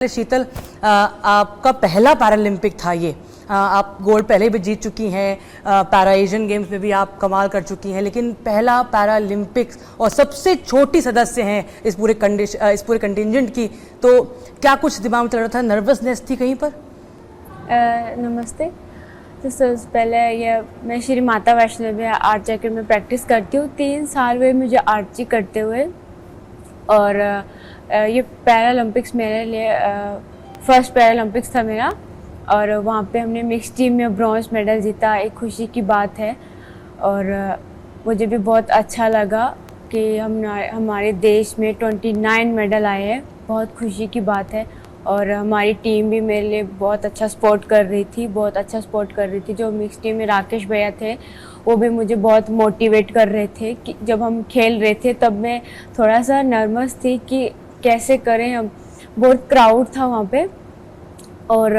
शीतल, आपका पहला पैरालंपिक था ये। आप गोल्ड पहले भी जीत चुकी हैं, पैरा एशियन गेम्स में भी आप कमाल कर चुकी हैं, लेकिन पहला पैरालंपिक्स और सबसे छोटी सदस्य हैं इस पूरे कंटिजेंट की, तो क्या कुछ दिमाग में चल रहा था? नर्वसनेस थी कहीं पर? नमस्ते। तो सबसे पहले ये मैं श्री माता वैष्णो देवी आर्ट चक्र में प्रैक्टिस करती हूँ। 3 साल हुए मुझे आर्ची करते हुए, और ये पैरालंपिक्स मेरे लिए फर्स्ट पैरालंपिक्स था मेरा, और वहाँ पे हमने मिक्स टीम में ब्रॉन्ज मेडल जीता। एक खुशी की बात है, और मुझे भी बहुत अच्छा लगा कि हमारे देश में 29 मेडल आए हैं। बहुत खुशी की बात है, और हमारी टीम भी मेरे लिए बहुत अच्छा सपोर्ट कर रही थी। जो मिक्स टीम में राकेश भैया थे, वो भी मुझे बहुत मोटिवेट कर रहे थे कि जब हम खेल रहे थे तब मैं थोड़ा सा नर्वस थी कि कैसे करें हम। बहुत क्राउड था वहाँ पे, और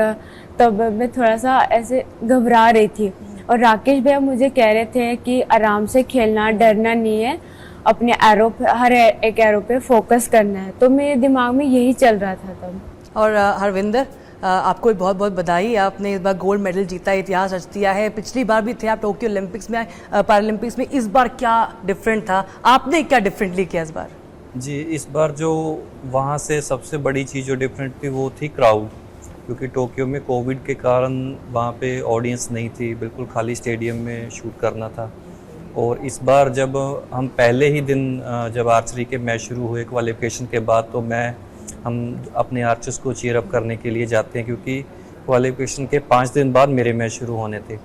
तब मैं थोड़ा सा ऐसे घबरा रही थी, और राकेश भैया मुझे कह रहे थे कि आराम से खेलना, डरना नहीं है, अपने एरो पे, हर एक एरो पे फोकस करना है। तो मेरे दिमाग में यही चल रहा था तब। और हरविंदर, आपको बहुत बहुत बधाई, आपने इस बार गोल्ड मेडल जीता, इतिहास रच दिया है। पिछली बार भी थे आप टोक्यो ओलंपिक्स में, पैरालंपिक्स में, इस बार क्या डिफरेंट था? आपने क्या डिफरेंटली किया इस बार? जी, इस बार जो वहाँ से सबसे बड़ी चीज़ जो डिफरेंट थी वो थी क्राउड, क्योंकि टोक्यो में कोविड के कारण वहाँ पे ऑडियंस नहीं थी, बिल्कुल खाली स्टेडियम में शूट करना था। और इस बार जब हम पहले ही दिन जब आर्चरी के मैच शुरू हुए क्वालिफिकेशन के बाद, तो हम अपने आर्चर्स को चीयर अप करने के लिए जाते हैं, क्योंकि क्वालिफिकेशन के 5 दिन बाद मेरे मैच शुरू होने थे।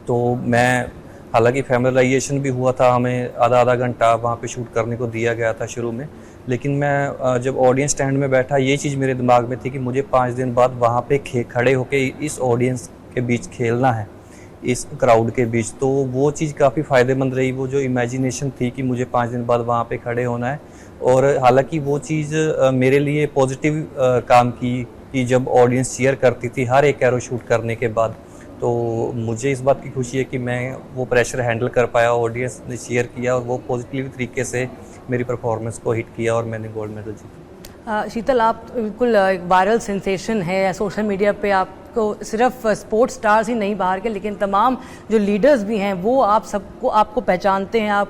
तो मैं, हालांकि फैमिलाइजेशन भी हुआ था, हमें आधा घंटा वहाँ पे शूट करने को दिया गया था शुरू में, लेकिन मैं जब ऑडियंस स्टैंड में बैठा, ये चीज़ मेरे दिमाग में थी कि मुझे 5 दिन बाद वहाँ पे खड़े होके इस ऑडियंस के बीच खेलना है, इस क्राउड के बीच। तो वो चीज़ काफ़ी फ़ायदेमंद रही, वो जो इमेजिनेशन थी कि मुझे 5 दिन बाद वहाँ पे खड़े होना है। और हालांकि वो चीज़ मेरे लिए पॉजिटिव काम की कि जब ऑडियंस चीयर करती थी हर एक एरो शूट करने के बाद, तो मुझे इस बात की खुशी है कि मैं वो प्रेशर हैंडल कर पाया, ऑडियंस ने चीयर किया और वो पॉजिटिव तरीके से मेरी परफॉर्मेंस को हिट किया और मैंने गोल्ड मेडल जीता। शीतल, आप बिल्कुल एक वायरल सेंसेशन है सोशल मीडिया पे। आपको सिर्फ स्पोर्ट्स स्टार्स ही नहीं बाहर के, लेकिन तमाम जो लीडर्स भी हैं वो आपको पहचानते हैं।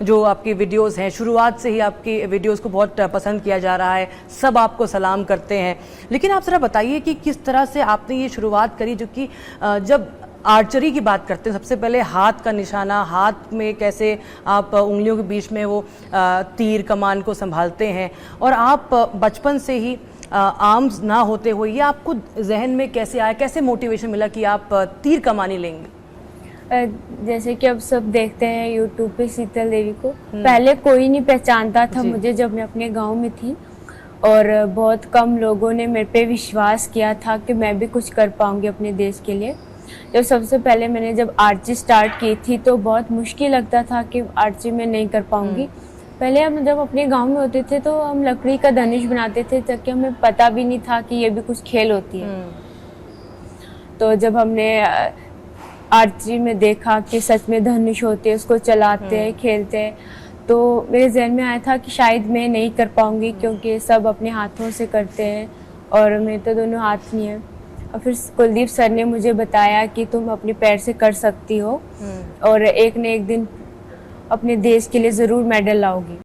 जो आपकी वीडियोस हैं, शुरुआत से ही आपकी वीडियोस को बहुत पसंद किया जा रहा है, सब आपको सलाम करते हैं। लेकिन आप ज़रा बताइए कि किस तरह से आपने ये शुरुआत करी, जो कि जब आर्चरी की बात करते हैं, सबसे पहले हाथ का निशाना, हाथ में कैसे आप उंगलियों के बीच में वो तीर कमान को संभालते हैं, और आप बचपन से ही आर्म्स ना होते हुए ये आपको जहन में कैसे आया, कैसे मोटिवेशन मिला कि आप तीर कमानी लेंगे? जैसे कि अब सब देखते हैं यूट्यूब पे शीतल देवी को, पहले कोई नहीं पहचानता था मुझे जब मैं अपने गांव में थी, और बहुत कम लोगों ने मेरे पे विश्वास किया था कि मैं भी कुछ कर पाऊंगी अपने देश के लिए। जब सबसे पहले मैंने जब आर्ची स्टार्ट की थी तो बहुत मुश्किल लगता था कि आर्ची में नहीं कर पाऊंगी। पहले हम जब अपने गांव में होते थे तो हम लकड़ी का धनुष बनाते थे, ताकि हमें पता भी नहीं था कि ये भी कुछ खेल होती है। तो जब हमने आर्ची में देखा कि सच में धनुष होते हैं, उसको चलाते हैं, खेलते हैं, तो मेरे जहन में आया था कि शायद मैं नहीं कर पाऊंगी, क्योंकि सब अपने हाथों से करते हैं और मेरे तो दोनों हाथ नहीं है। और फिर कुलदीप सर ने मुझे बताया कि तुम अपने पैर से कर सकती हो, और एक न एक दिन अपने देश के लिए ज़रूर मेडल लाओगी।